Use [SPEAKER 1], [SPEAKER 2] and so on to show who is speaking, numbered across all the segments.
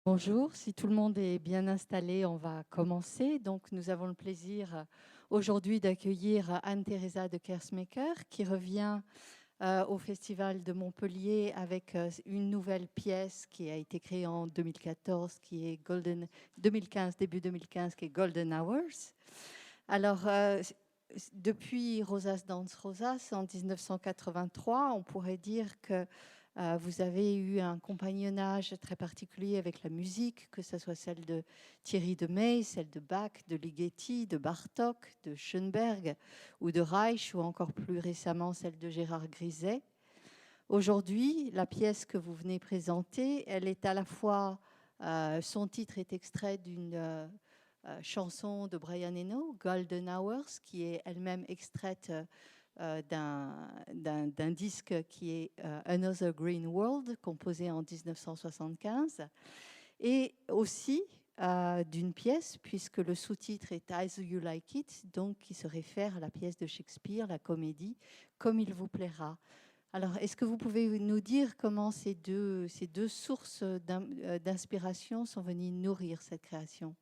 [SPEAKER 1] Bonjour, si tout le monde est bien installé, on va commencer. Donc, nous avons le plaisir aujourd'hui d'accueillir Anne-Theresa de Kersmaker qui revient au Festival de Montpellier avec une nouvelle pièce qui a été créée en 2014, qui est 2015, début 2015, qui est Golden Hours. Alors, depuis Rosas Dance Rosas en 1983, on pourrait dire que vous avez eu un compagnonnage très particulier avec la musique, que ce soit celle de Thierry de May, celle de Bach, de Ligeti, de Bartók, de Schoenberg ou de Reich, ou encore plus récemment celle de Gérard Griset. Aujourd'hui, la pièce que vous venez présenter, elle est à la fois, son titre est extrait d'une chanson de Brian Eno, Golden Hours, qui est elle-même extraite d'un disque qui est Another Green World, composé en 1975, et aussi d'une pièce, puisque le sous-titre est As You Like It, donc qui se réfère à la pièce de Shakespeare, la comédie, Comme il vous plaira. Alors, est-ce que vous pouvez nous dire comment ces deux sources d'inspiration sont venues nourrir cette création?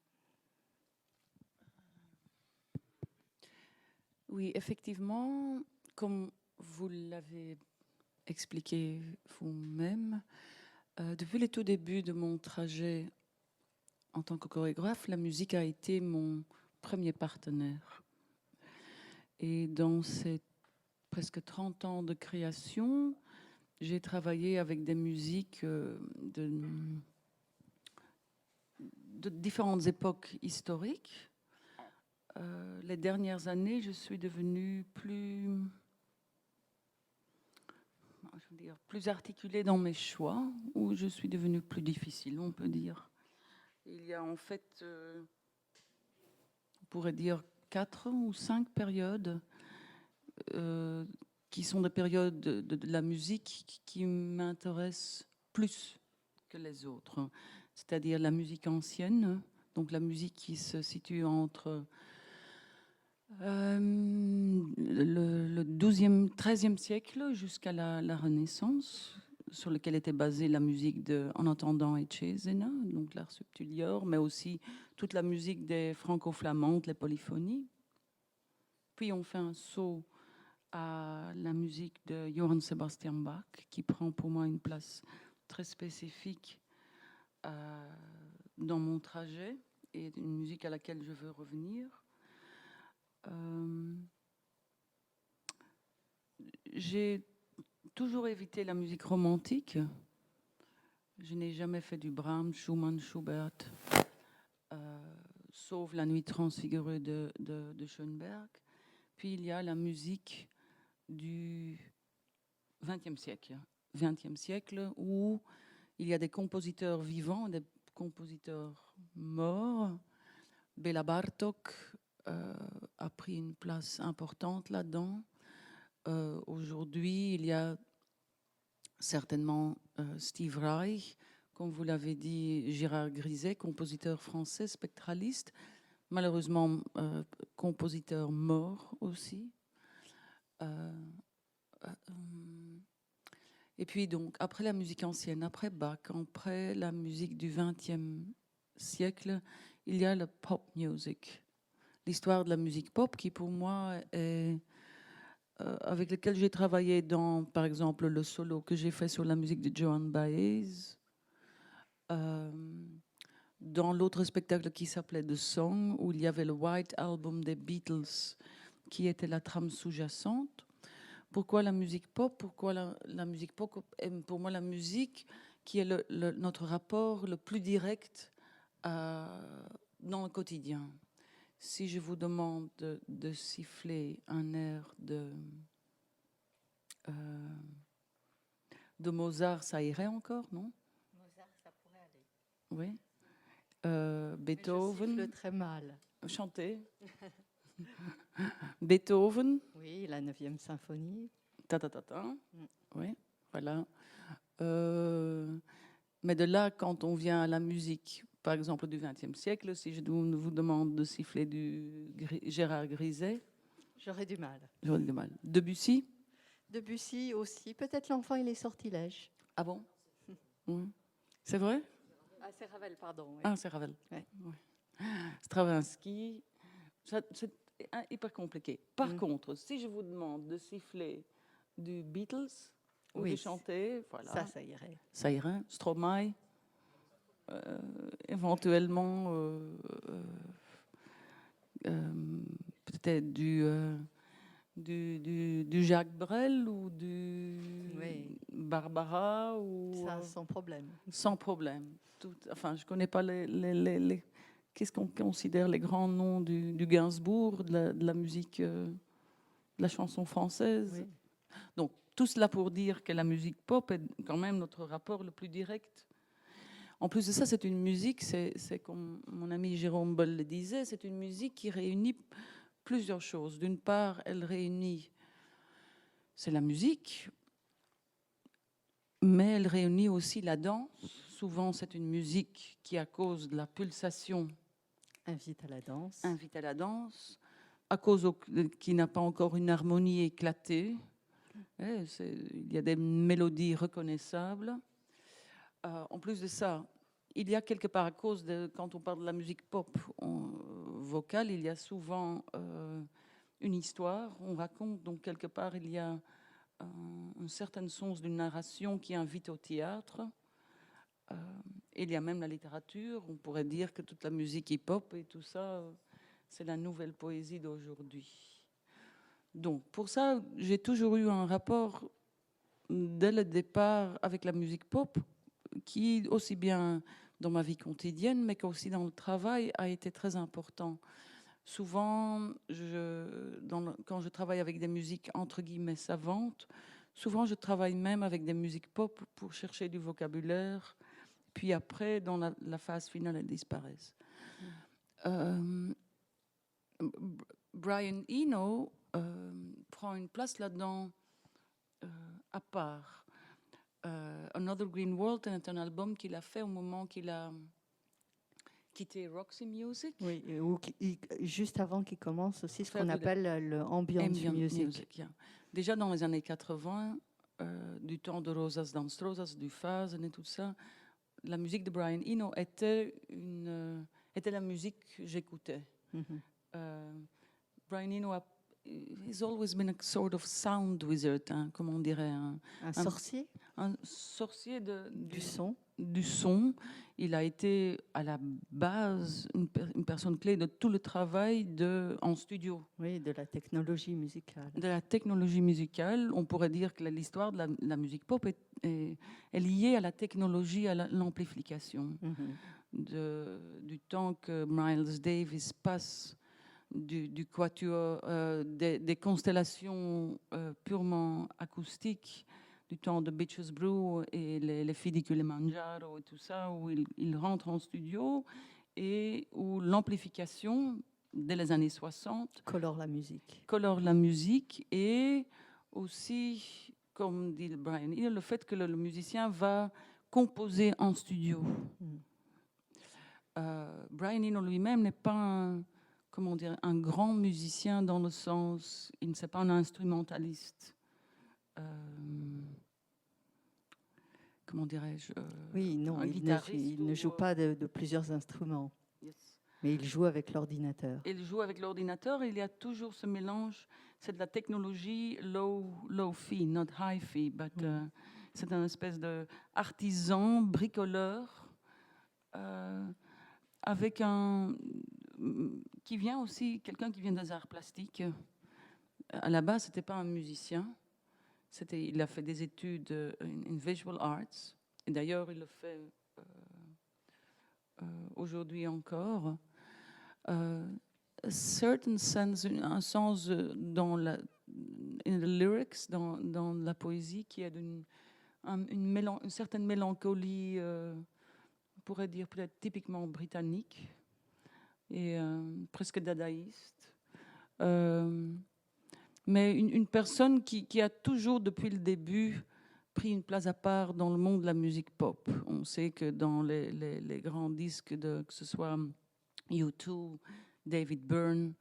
[SPEAKER 2] Oui, effectivement, comme vous l'avez expliqué vous-même, depuis le tout début de mon trajet en tant que chorégraphe, la musique a été mon premier partenaire. Et dans ces presque 30 ans de création, j'ai travaillé avec des musiques de différentes époques historiques. Les dernières années, je suis devenue plus articulée dans mes choix, ou je suis devenue plus difficile, on peut dire. Il y a en fait, on pourrait dire 4 ou 5 périodes qui sont des périodes de la musique qui m'intéressent plus que les autres. C'est-à-dire la musique ancienne, donc la musique qui se situe entre le 12e, 13e siècle jusqu'à la Renaissance, sur lequel était basée la musique de En attendant et Cesena, donc l'art subtilior, mais aussi toute la musique des franco-flamandes, les polyphonies. Puis on fait un saut à la musique de Johann Sebastian Bach, qui prend pour moi une place très spécifique dans mon trajet, et une musique à laquelle je veux revenir. J'ai toujours évité la musique romantique. Je n'ai jamais fait du Brahms, Schumann, Schubert, sauf la nuit transfigurée de Schoenberg. Puis il y a la musique du XXe siècle. XXe siècle où il y a des compositeurs vivants, des compositeurs morts. Béla Bartók a pris une place importante là-dedans. Aujourd'hui, il y a certainement Steve Reich, comme vous l'avez dit, Gérard Griset, compositeur français, spectraliste, malheureusement compositeur mort aussi. Et puis donc, après la musique ancienne, après Bach, après la musique du XXe siècle, il y a la pop music. L'histoire de la musique pop qui pour moi est... avec lequel j'ai travaillé dans, par exemple, le solo que j'ai fait sur la musique de Joan Baez, dans l'autre spectacle qui s'appelait The Song, où il y avait le White Album des Beatles, qui était la trame sous-jacente. Pourquoi la musique pop? Pourquoi la musique pop est pour moi la musique qui est notre rapport le plus direct dans le quotidien. Si je vous demande de siffler un air de Mozart, ça irait encore, non?
[SPEAKER 1] Mozart, ça pourrait aller.
[SPEAKER 2] Oui.
[SPEAKER 1] Mais je siffle
[SPEAKER 2] Beethoven,
[SPEAKER 1] très mal.
[SPEAKER 2] chanter. Beethoven,
[SPEAKER 1] Oui, la 9e symphonie.
[SPEAKER 2] ta ta ta ta.
[SPEAKER 1] Mm.
[SPEAKER 2] Oui, voilà. Mais de là, quand on vient à la musique, par exemple du XXe siècle, si je vous demande de siffler du Gérard Griset,
[SPEAKER 1] J'aurais du mal.
[SPEAKER 2] j'aurais du mal. Debussy?
[SPEAKER 1] Debussy aussi. Peut-être L'Enfant et les sortilèges.
[SPEAKER 2] Ah bon? C'est vrai?
[SPEAKER 1] Ah, c'est Ravel, pardon. Oui.
[SPEAKER 2] Ah, c'est Ravel.
[SPEAKER 1] Ouais.
[SPEAKER 2] Ouais. Stravinsky, c'est hyper compliqué. Par
[SPEAKER 1] Mm.
[SPEAKER 2] contre, si je vous demande de siffler du Beatles ou
[SPEAKER 1] Oui,
[SPEAKER 2] de chanter, voilà,
[SPEAKER 1] ça irait.
[SPEAKER 2] ça irait. Stromae, éventuellement, euh, peut-être du Jacques Brel ou du
[SPEAKER 1] Oui,
[SPEAKER 2] Barbara ou
[SPEAKER 1] ça sans problème.
[SPEAKER 2] sans problème. Enfin, je connais pas qu'est-ce qu'on considère les grands noms du Gainsbourg, de la musique, de la chanson française.
[SPEAKER 1] Oui.
[SPEAKER 2] Donc, tout cela pour dire que la musique pop est quand même notre rapport le plus direct. En plus de ça, c'est une musique, c'est comme mon ami Jérôme Boll le disait, c'est une musique qui réunit plusieurs choses. D'une part, elle réunit, c'est la musique, mais elle réunit aussi la danse. Souvent, c'est une musique qui, à cause de la pulsation,
[SPEAKER 1] Invite à la danse.
[SPEAKER 2] invite à la danse, à cause qui n'a pas encore une harmonie éclatée. Il y a des mélodies reconnaissables. En plus de ça, il y a quelque part, à cause de, quand on parle de la musique pop vocale, il y a souvent une histoire. On raconte, donc quelque part, il y a un certain sens d'une narration qui invite au théâtre. Il y a même la littérature. On pourrait dire que toute la musique hip-hop et tout ça, c'est la nouvelle poésie d'aujourd'hui. Donc, pour ça, j'ai toujours eu un rapport dès le départ avec la musique pop qui, aussi bien dans ma vie quotidienne, mais qu'aussi dans le travail, a été très important. Souvent, quand je travaille avec des musiques entre guillemets savantes, souvent je travaille même avec des musiques pop pour chercher du vocabulaire, puis après, dans la phase finale, elles disparaissent. Brian Eno prend une place là-dedans à part. Another Green World est un album qu'il a fait au moment qu'il a quitté Roxy Music.
[SPEAKER 1] Oui, juste avant qu'il commence aussi ce
[SPEAKER 2] Faire
[SPEAKER 1] qu'on appelle le ambient music.
[SPEAKER 2] Yeah. Déjà dans les années 80, du temps de Rosas Danstrosas, du Phasen et tout ça, la musique de Brian Eno était la musique que j'écoutais. Brian Eno he's always been a sort of sound wizard, hein, comme on dirait.
[SPEAKER 1] Un sorcier
[SPEAKER 2] Un sorcier
[SPEAKER 1] du son.
[SPEAKER 2] Du son. Il a été à la base une personne clé de tout le travail en studio.
[SPEAKER 1] Oui, de la technologie musicale.
[SPEAKER 2] De la technologie musicale. On pourrait dire que l'histoire de la musique pop est liée à la technologie, à l'amplification. Du temps que Miles Davis passe du quatuor, des constellations purement acoustiques, du temps de Beaches Brew et les filles du Kilimanjaro et tout ça, où il rentre en studio et où l'amplification, dès les années 60,
[SPEAKER 1] colore la musique.
[SPEAKER 2] Colore la musique et aussi, comme dit Brian Eno, le fait que le musicien va composer en studio. Brian Eno lui-même n'est pas un grand musicien dans le sens, il ne c'est pas un instrumentaliste. Comment dirais-je
[SPEAKER 1] Oui, non, il ne joue pas de plusieurs instruments.
[SPEAKER 2] Yes.
[SPEAKER 1] Mais il joue avec l'ordinateur.
[SPEAKER 2] Il joue avec l'ordinateur et il y a toujours ce mélange, c'est de la technologie low-fi, not high-fi, but c'est un espèce d'artisan, bricoleur, avec quelqu'un qui vient des arts plastiques. À la base, c'était pas un musicien. Il a fait des études en visual arts. Et d'ailleurs, il le fait aujourd'hui encore. Certain sense, un sens dans lyrics, dans la poésie, qui est une certaine mélancolie, on pourrait dire peut-être typiquement britannique et presque dadaïste. Mais une personne qui a toujours, depuis le début, pris une place à part dans le monde de la musique pop. On sait que dans les grands disques, que ce soit U2, David Byrne,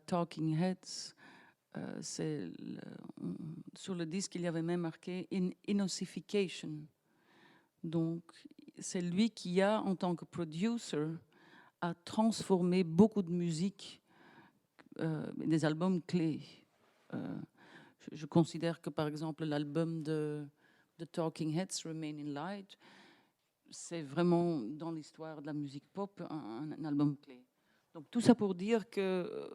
[SPEAKER 2] Talking Heads, sur le disque, il y avait même marqué Inosification. Donc, c'est lui qui a, en tant que producer, a transformé beaucoup de musique, des albums clés. Je considère que, par exemple, l'album de Talking Heads, Remain in Light, c'est vraiment, dans l'histoire de la musique pop, un album clé. Donc tout ça pour dire que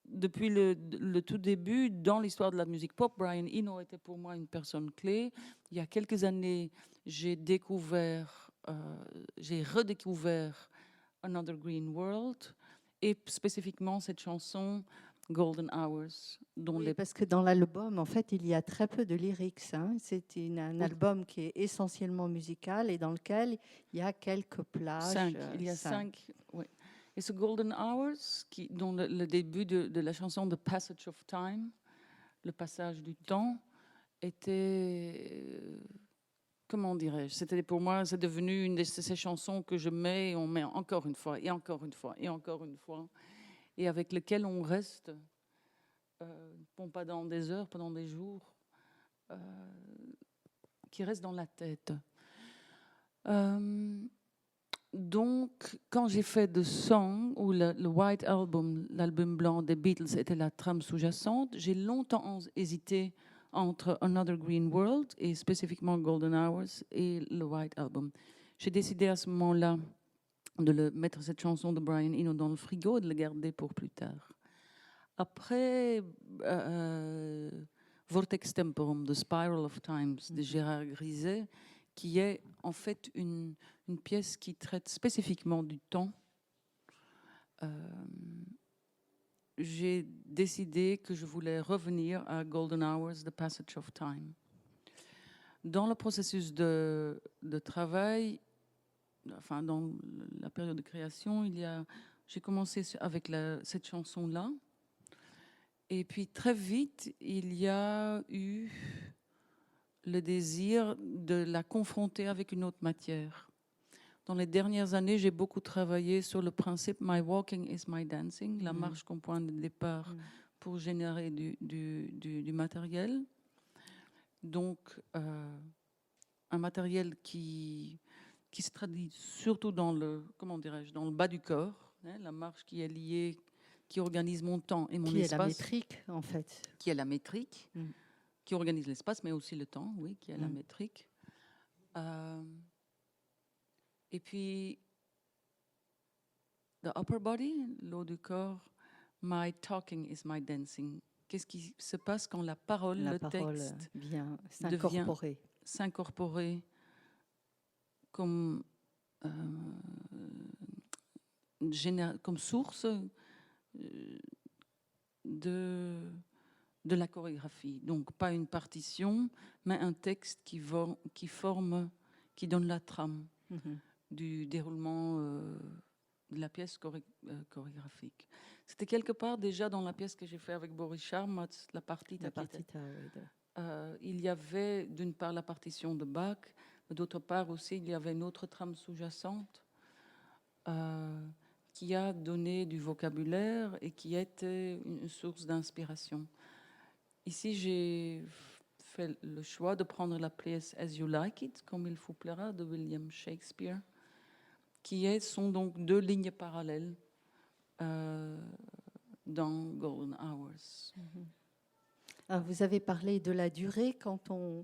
[SPEAKER 2] depuis le tout début, dans l'histoire de la musique pop, Brian Eno était pour moi une personne clé. Il y a quelques années, j'ai redécouvert Another Green World, et spécifiquement cette chanson Golden Hours, dont
[SPEAKER 1] Oui,
[SPEAKER 2] les
[SPEAKER 1] parce que dans l'album, en fait, il y a très peu de lyrics, hein. C'est un
[SPEAKER 2] oui,
[SPEAKER 1] album qui est essentiellement musical et dans lequel il y a quelques plages.
[SPEAKER 2] il y a
[SPEAKER 1] 5.
[SPEAKER 2] 5, oui. Et ce Golden Hours, dont le début de la chanson The Passage of Time, le passage du temps, était, comment dirais-je, c'était pour moi, c'est devenu une de ces chansons que je mets et on met encore une fois, et encore une fois, et encore une fois, et avec lesquelles on reste, bon, pas dans des heures, pendant des jours, qui reste dans la tête. Donc, quand j'ai fait The Song, ou le White Album, l'album blanc des Beatles, était la trame sous-jacente, j'ai longtemps hésité entre Another Green World et spécifiquement Golden Hours et le White Album. J'ai décidé à ce moment-là de mettre cette chanson de Brian Eno dans le frigo et de le garder pour plus tard. Après, Vortex Temporum, The Spiral of Times de Gérard Griset, qui est en fait une pièce qui traite spécifiquement du temps. J'ai décidé que je voulais revenir à Golden Hours, The Passage of Time. Dans le processus de travail, enfin dans la période de création, j'ai commencé avec cette chanson-là. Et puis très vite, il y a eu le désir de la confronter avec une autre matière. Dans les dernières années, j'ai beaucoup travaillé sur le principe My walking is my dancing, la marche comme point de départ pour générer du matériel. Donc, un matériel qui se traduit surtout dans dans le bas du corps, hein, la marche qui est liée, qui organise mon temps et mon
[SPEAKER 1] Qui est
[SPEAKER 2] espace.
[SPEAKER 1] la métrique, en fait.
[SPEAKER 2] Qui est la métrique, qui organise l'espace, mais aussi le temps, oui, qui est la métrique. Et puis, the upper body, le haut du corps, my talking is my dancing. Qu'est-ce qui se passe quand la parole, le texte
[SPEAKER 1] vient
[SPEAKER 2] devient
[SPEAKER 1] s'incorporer
[SPEAKER 2] comme, comme source de la chorégraphie. Donc, pas une partition, mais un texte qui donne la trame du déroulement de la pièce chorégraphique. C'était quelque part déjà dans la pièce que j'ai fait avec Boris Charm, la partita. Il y avait d'une part la partition de Bach, mais d'autre part aussi il y avait une autre trame sous-jacente qui a donné du vocabulaire et qui était une source d'inspiration. Ici, j'ai fait le choix de prendre la pièce As You Like It, comme il vous plaira, de William Shakespeare, qui sont donc 2 lignes parallèles dans Golden Hours.
[SPEAKER 1] Alors, vous avez parlé de la durée. Quand on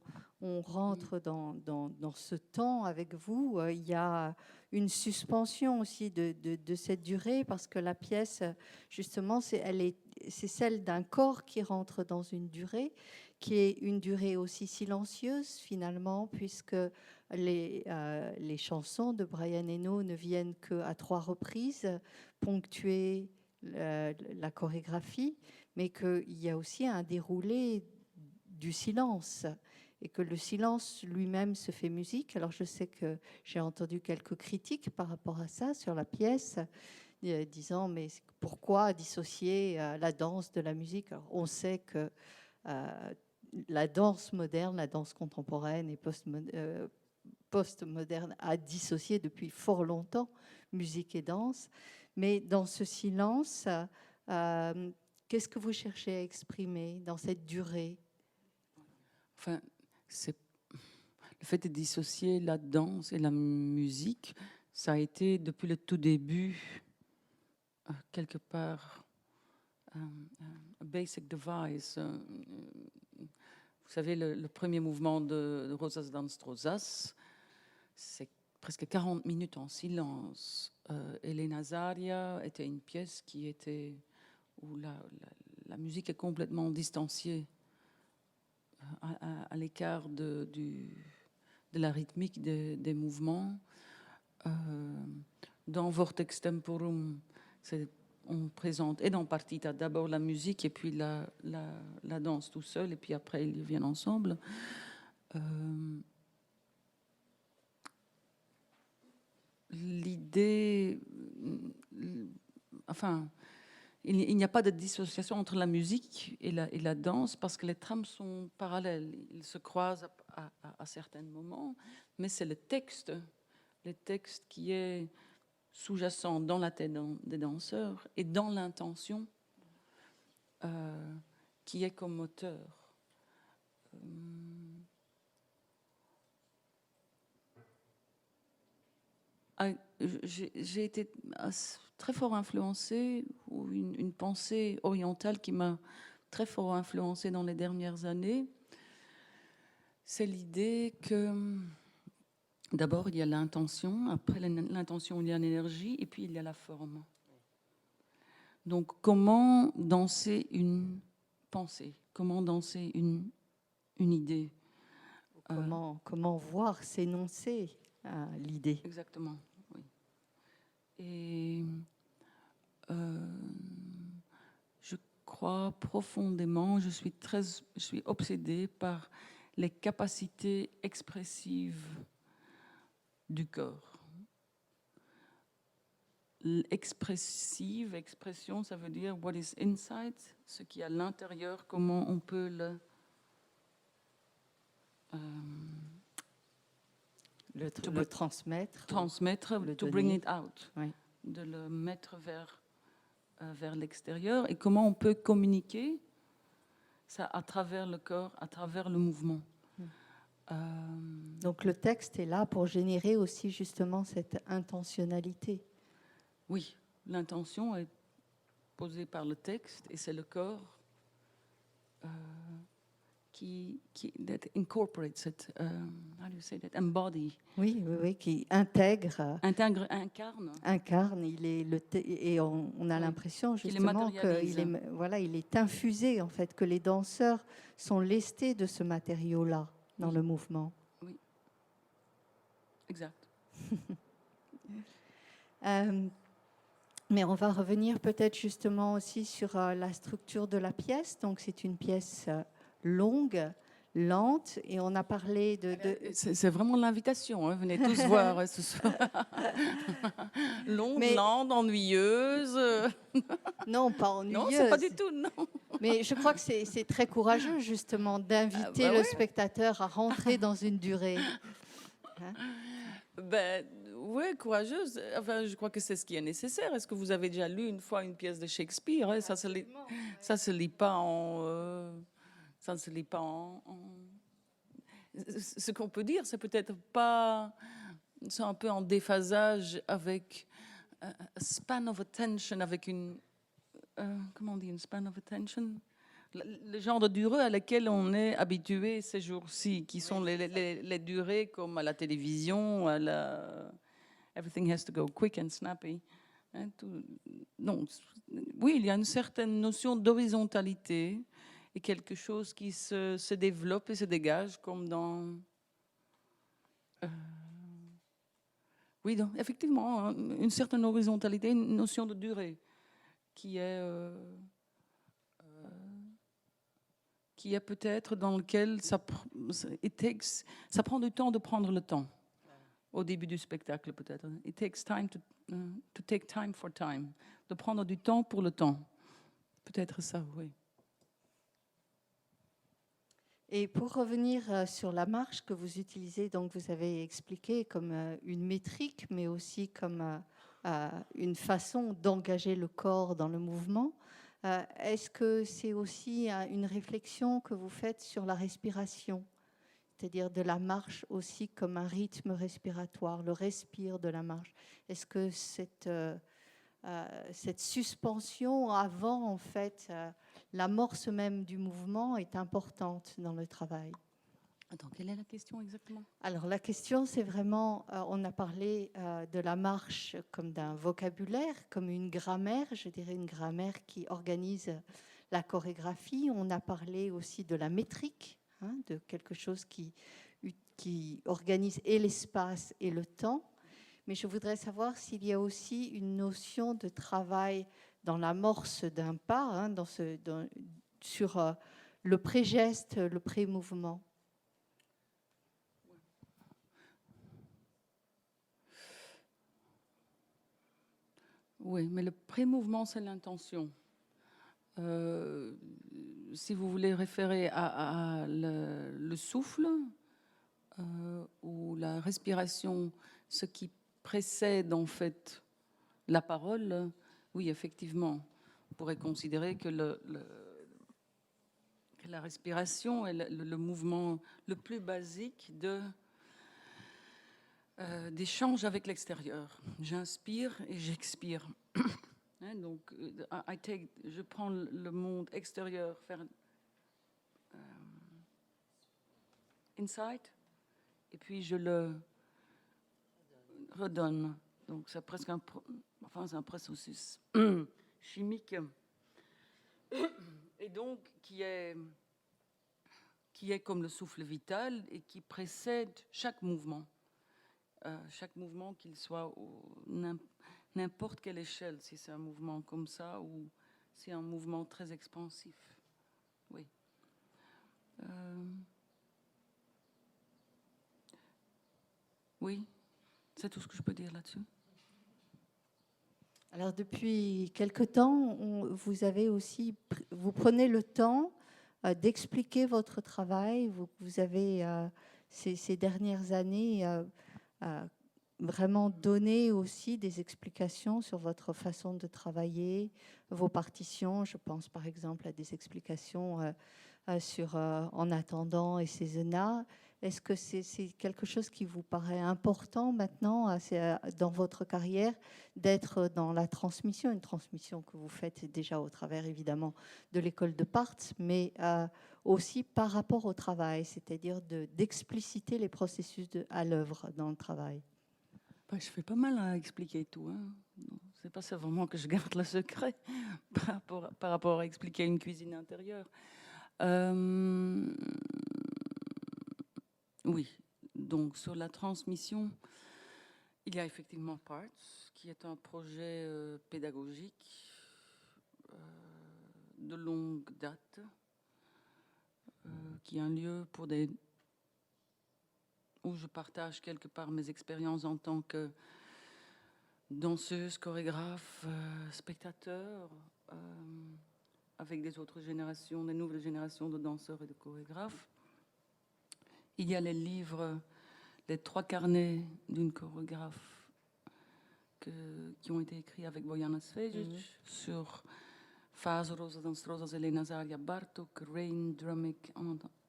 [SPEAKER 1] rentre dans ce temps avec vous, il y a une suspension aussi de cette durée, parce que la pièce, justement, c'est celle d'un corps qui rentre dans une durée, qui est une durée aussi silencieuse finalement, puisque les chansons de Brian Eno ne viennent qu'à 3 reprises, ponctuer la chorégraphie, mais qu'il y a aussi un déroulé du silence et que le silence lui-même se fait musique. Alors je sais que j'ai entendu quelques critiques par rapport à ça sur la pièce, disant mais pourquoi dissocier la danse de la musique? Alors, on sait que la danse moderne, la danse contemporaine et post-moderne a dissocié depuis fort longtemps musique et danse, mais dans ce silence, qu'est-ce que vous cherchez à exprimer dans cette durée?
[SPEAKER 2] Enfin, le fait de dissocier la danse et la musique, ça a été depuis le tout début, quelque part, a basic device. Vous savez, le premier mouvement de Rosas dans Rosas, c'est presque 40 minutes en silence. Elena Zaria était une pièce où la musique est complètement distanciée, à l'écart de la rythmique des mouvements. Dans Vortex Temporum, on présente, et dans Partita, d'abord la musique et puis la danse tout seul, et puis après ils viennent ensemble. L'idée, enfin, il n'y a pas de dissociation entre la musique et la danse parce que les trames sont parallèles. Ils se croisent à certains moments, mais c'est le texte qui est sous-jacent dans la tête des danseurs et dans l'intention qui est comme moteur. J'ai été très fort influencée, ou une pensée orientale qui m'a très fort influencée dans les dernières années. C'est l'idée que d'abord il y a l'intention, après l'intention il y a l'énergie, et puis il y a la forme. Donc comment danser une pensée, comment danser une idée,
[SPEAKER 1] comment voir s'énoncer l'idée.
[SPEAKER 2] Exactement, oui. Et je crois profondément, je suis obsédée par les capacités expressives du corps. Expression, ça veut dire what is inside, ce qui est à l'intérieur, comment on peut
[SPEAKER 1] le transmettre.
[SPEAKER 2] To bring it out,
[SPEAKER 1] oui.
[SPEAKER 2] De le mettre vers l'extérieur, et comment on peut communiquer ça à travers le corps, à travers le mouvement.
[SPEAKER 1] Donc le texte est là pour générer aussi justement cette intentionnalité.
[SPEAKER 2] Oui, l'intention est posée par le texte et c'est le corps qui that incorporates it, how do you say that, embody.
[SPEAKER 1] Oui, qui intègre, incarne. Il est et on a l'impression justement qu'il est infusé en fait, que les danseurs sont lestés de ce matériau-là dans le mouvement.
[SPEAKER 2] Oui, exact.
[SPEAKER 1] Mais on va revenir peut-être justement aussi sur la structure de la pièce. Donc c'est une pièce longue, lente, et on a parlé de...
[SPEAKER 2] C'est vraiment l'invitation, hein. Venez tous voir ce soir. Longue, lente, ennuyeuse.
[SPEAKER 1] Non, pas ennuyeuse.
[SPEAKER 2] Non, c'est pas du tout, non.
[SPEAKER 1] Mais je crois que c'est très courageux justement d'inviter le spectateur à rentrer dans une durée. Hein?
[SPEAKER 2] Oui, courageuse. Enfin, je crois que c'est ce qui est nécessaire. Est-ce que vous avez déjà lu une fois une pièce de Shakespeare, hein? Ça se lit pas en... ça ne se lit pas en... Ce qu'on peut dire, c'est peut-être pas... C'est un peu en déphasage avec un span of attention, avec une... comment on dit, une span of attention? Le genre de durée à laquelle on est habitué ces jours-ci, qui sont les durées comme à la télévision, everything has to go quick and snappy. Hein, non, oui, il y a une certaine notion d'horizontalité et quelque chose qui se développe et se dégage comme dans... oui, donc, effectivement, une certaine horizontalité, une notion de durée qui est peut-être dans lequel ça prend du temps de prendre le temps. Au début du spectacle, peut-être. It takes time to take time for time. De prendre du temps pour le temps. Peut-être ça, oui.
[SPEAKER 1] Et pour revenir sur la marche que vous utilisez, donc vous avez expliqué comme une métrique, mais aussi comme une façon d'engager le corps dans le mouvement. Est-ce que c'est aussi une réflexion que vous faites sur la respiration, c'est-à-dire de la marche aussi comme un rythme respiratoire, le respire de la marche. Est-ce que cette suspension avant, en fait, l'amorce même du mouvement est importante dans le travail?
[SPEAKER 2] Attends, quelle est la question exactement?
[SPEAKER 1] Alors la question, c'est vraiment, on a parlé de la marche comme d'un vocabulaire, comme une grammaire, je dirais une grammaire qui organise la chorégraphie. On a parlé aussi de la métrique, hein, de quelque chose qui organise et l'espace et le temps. Mais je voudrais savoir s'il y a aussi une notion de travail dans l'amorce d'un pas, hein, sur le pré-geste, le pré-mouvement.
[SPEAKER 2] Oui, mais le pré-mouvement, c'est l'intention. Si vous voulez référer à le souffle ou la respiration, ce qui précède en fait la parole, oui, effectivement, on pourrait considérer que que la respiration est le mouvement le plus basique d'échange avec l'extérieur. J'inspire et j'expire. Hein, donc, je prends le monde extérieur, faire inside, et puis je le redonne. Donc, c'est presque c'est un processus chimique, et donc qui est comme le souffle vital et qui précède chaque mouvement. Chaque mouvement, qu'il soit n'importe quelle échelle, si c'est un mouvement comme ça ou si c'est un mouvement très expansif. Oui. Oui, c'est tout ce que je peux dire là-dessus.
[SPEAKER 1] Alors depuis quelque temps, vous prenez le temps d'expliquer votre travail. Vous avez ces dernières années vraiment donné aussi des explications sur votre façon de travailler, vos partitions. Je pense par exemple à des explications sur En attendant et Cézanne. Est-ce que c'est quelque chose qui vous paraît important maintenant dans votre carrière d'être dans la transmission, une transmission que vous faites déjà au travers évidemment de l'école de Parts, mais aussi par rapport au travail, c'est-à-dire d'expliciter les processus à l'œuvre dans le travail?
[SPEAKER 2] Je fais pas mal à expliquer tout. Hein. C'est pas vraiment que je garde le secret par rapport à expliquer une cuisine intérieure. Oui, donc sur la transmission, il y a effectivement Parts, qui est un projet pédagogique de longue date, qui est un lieu où je partage quelque part mes expériences en tant que danseuse, chorégraphe, spectateur, avec des autres générations, des nouvelles générations de danseurs et de chorégraphes. Il y a les livres, les 3 carnets d'une chorégraphe qui ont été écrits avec Bojana Svejic sur Fase, Rosa Danstrosas, Elena Zaria Bartok, Rain,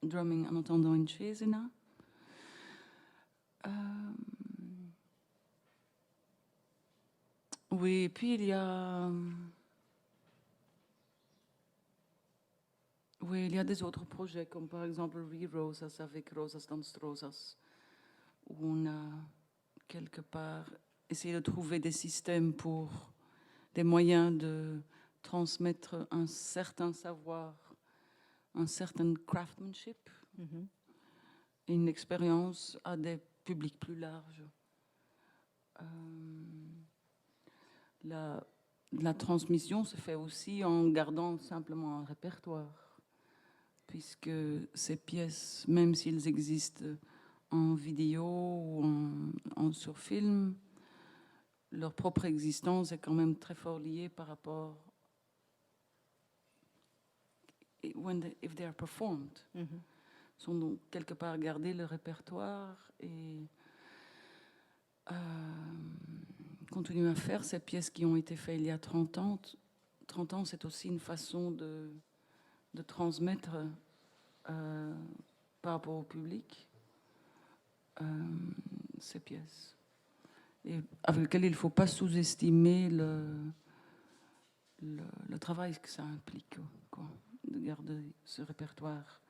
[SPEAKER 2] Drumming en attendant in Cesena. Oui, et puis il y a... Oui, il y a des autres projets, comme par exemple Re-Rosas avec Rosas Danstrosas, où on a quelque part essayé de trouver des systèmes des moyens de transmettre un certain savoir, un certain craftsmanship, et une expérience à des publics plus larges. La transmission se fait aussi en gardant simplement un répertoire, puisque ces pièces, même s'ils existent en vidéo ou sur film, leur propre existence est quand même très fort liée par rapport if they are performed. Sont donc quelque part garder le répertoire et continuer à faire ces pièces qui ont été faites il y a 30 ans. 30 ans, c'est aussi une façon de transmettre par rapport au public. ces pièces. Et avec lequel il ne faut pas sous-estimer le travail que ça implique, quoi, de garder ce répertoire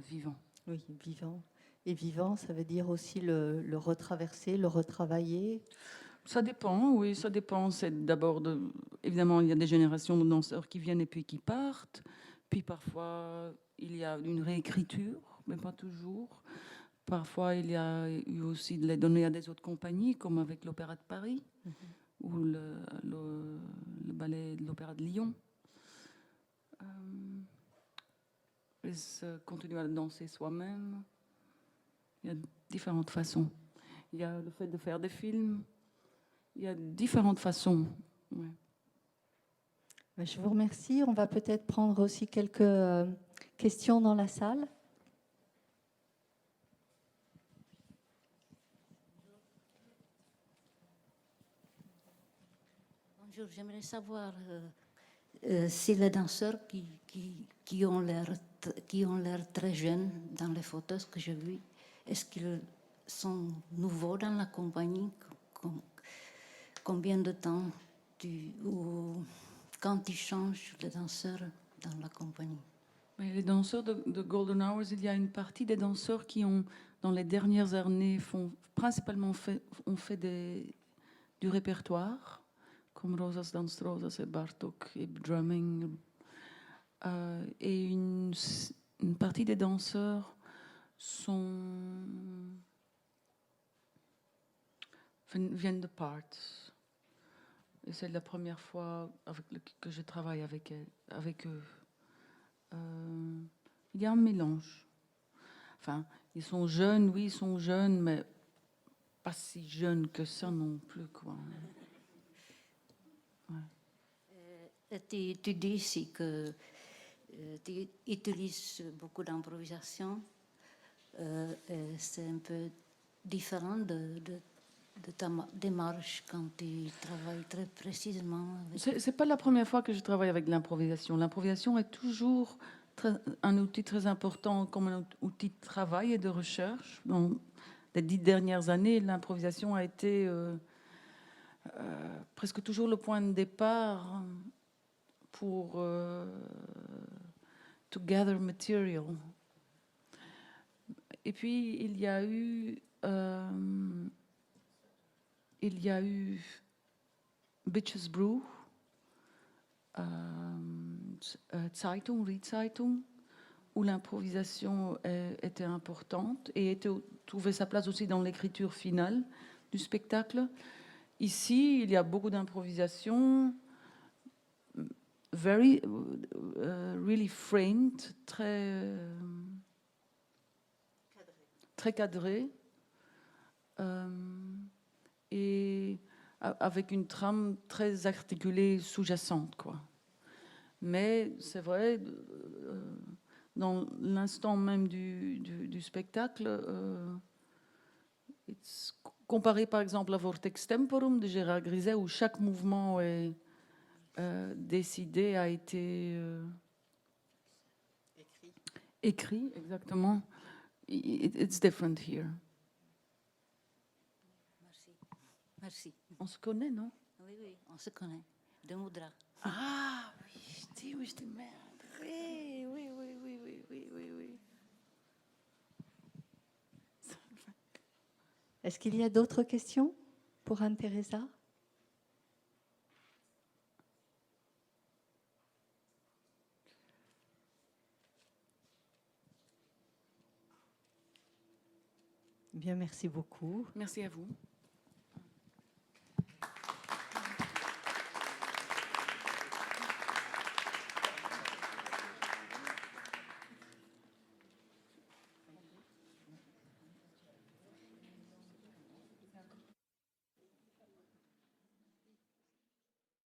[SPEAKER 2] vivant.
[SPEAKER 1] Oui, vivant. Et vivant, ça veut dire aussi le retraverser, le retravailler.
[SPEAKER 2] Ça dépend, oui, ça dépend. C'est d'abord, évidemment, il y a des générations de danseurs qui viennent et puis qui partent. Puis parfois, il y a une réécriture, mais pas toujours. Parfois, il y a eu aussi de les donner à des autres compagnies, comme avec l'Opéra de Paris ou le ballet de l'Opéra de Lyon. Et continuer à danser soi-même. Il y a différentes façons. Il y a le fait de faire des films. Il y a différentes façons. Ouais.
[SPEAKER 1] Je vous remercie. On va peut-être prendre aussi quelques questions dans la salle.
[SPEAKER 3] Bonjour, j'aimerais savoir si les danseurs qui ont l'air très jeunes dans les photos que j'ai vues, est-ce qu'ils sont nouveaux dans la compagnie? Combien de temps ou quand ils changent les danseurs dans la compagnie?
[SPEAKER 2] Mais les danseurs de Golden Hours, il y a une partie des danseurs qui ont, dans les dernières années, principalement ont fait du répertoire, comme Rosas Dans Rosas et Bartók et drumming. Et une partie des danseurs viennent de Parts. Et c'est la première fois que je travaille avec eux. Il y a un mélange. Enfin, ils sont jeunes, oui, ils sont jeunes, mais pas si jeunes que ça non plus, quoi. Ouais.
[SPEAKER 3] Tu dis ici que tu utilises beaucoup d'improvisation. C'est un peu différent de ta démarche quand tu travailles très précisément.
[SPEAKER 2] C'est pas la première fois que je travaille avec l'improvisation. L'improvisation est toujours un outil très important comme un outil de travail et de recherche. Dans les 10 dernières années, l'improvisation a été presque toujours le point de départ pour to gather material. Et puis il y a eu Bitches Brew, Zeitung, Zeitung, où l'improvisation était importante et trouvait sa place aussi dans l'écriture finale du spectacle. Ici, il y a beaucoup d'improvisation, really framed, très cadré, et avec une trame très articulée sous-jacente, quoi. Mais c'est vrai, dans l'instant même du spectacle, comparé par exemple à Vortex Temporum de Gérard Griset, où chaque mouvement est décidé, a été écrit, exactement. It's different here.
[SPEAKER 3] Merci.
[SPEAKER 2] On se connaît, non?
[SPEAKER 3] Oui, on se connaît. De Moudra.
[SPEAKER 2] Ah, oui, je dis merde. Oui.
[SPEAKER 1] Est-ce qu'il y a d'autres questions pour Anne-Theresa? Bien, merci beaucoup.
[SPEAKER 2] Merci à vous.